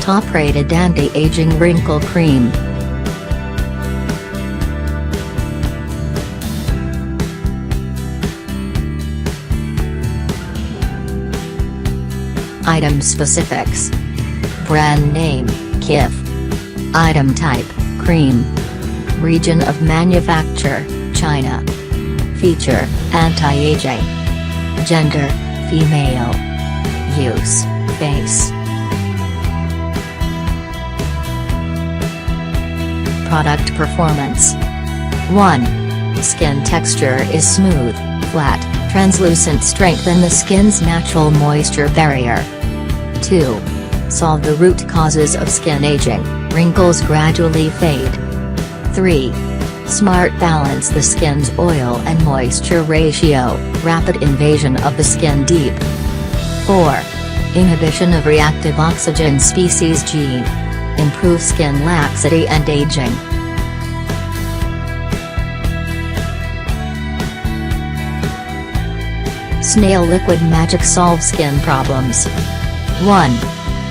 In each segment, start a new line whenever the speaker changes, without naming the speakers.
top-rated anti-aging wrinkle cream. Item specifics. Brand name, Kif. Item type, cream. Region of manufacture, China. Feature, anti-aging. Gender, female. Use, face. Product performance. 1. Skin texture is smooth, flat, translucent, strengthen the skin's natural moisture barrier. 2. Solve the root causes of skin aging, wrinkles gradually fade. 3. Smart balance the skin's oil and moisture ratio, rapid invasion of the skin deep. 4. Inhibition of reactive oxygen species gene. Improve skin laxity and aging. Snail Liquid Magic solves skin problems. 1.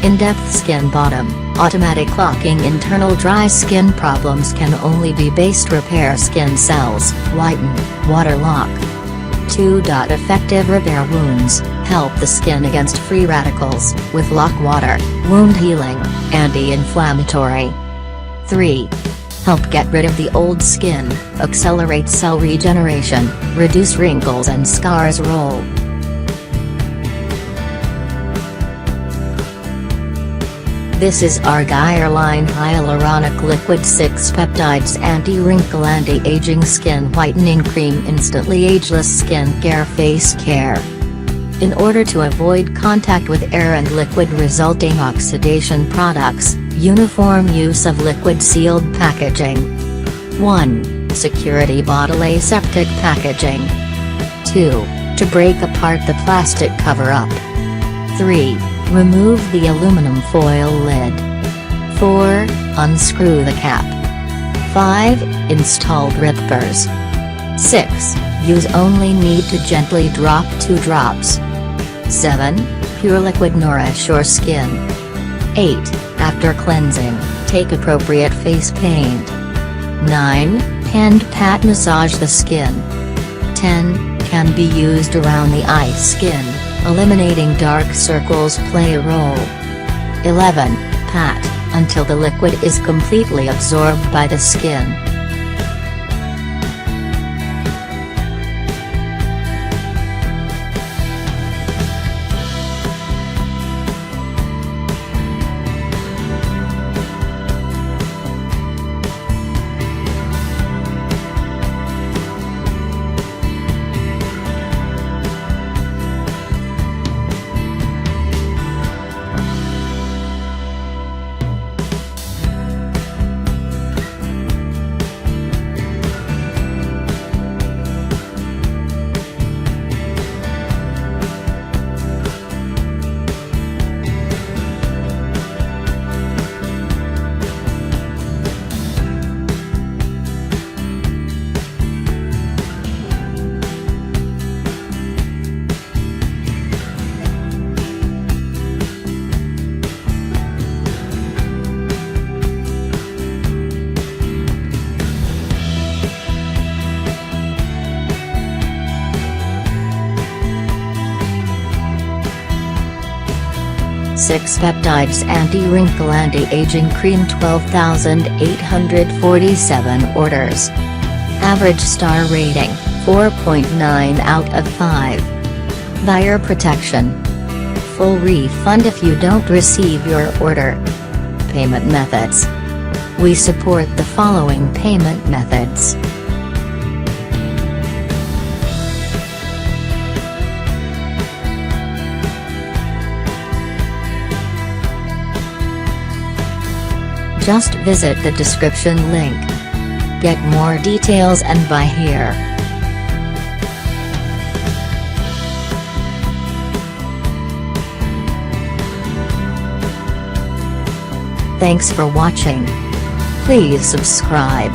In-depth skin bottom, automatic locking. Internal dry skin problems can only be based repair skin cells, whiten, water lock. 2. Effective repair wounds, help the skin against free radicals, with lock water, wound healing, anti-inflammatory. 3. Help get rid of the old skin, accelerate cell regeneration, reduce wrinkles and scars roll. This is Argireline Hyaluronic Liquid 6 Peptides Anti-Wrinkle Anti-Aging Skin Whitening Cream. Instantly ageless skin care. Face care. In order to avoid contact with air and liquid resulting oxidation products, uniform use of liquid sealed packaging. 1. Security bottle aseptic packaging. 2. To break apart the plastic cover-up. 3. Remove the aluminum foil lid. 4. Unscrew the cap. 5. Install drippers. 6. Use only need to gently drop 2 drops. 7. Pure liquid nourish your skin. 8. After cleansing, take appropriate face paint. 9. Hand pat massage the skin. 10. Can be used around the eye skin, eliminating dark circles play a role. 11. Pat, until the liquid is completely absorbed by the skin. Six Peptides Anti-Wrinkle Anti-Aging Cream. 12,847 orders. Average star rating, 4.9 out of 5. Buyer protection. Full refund if you don't receive your order. Payment methods. We support the following payment methods. Just visit the description link. Get more details and buy here. Thanks for watching. Please subscribe.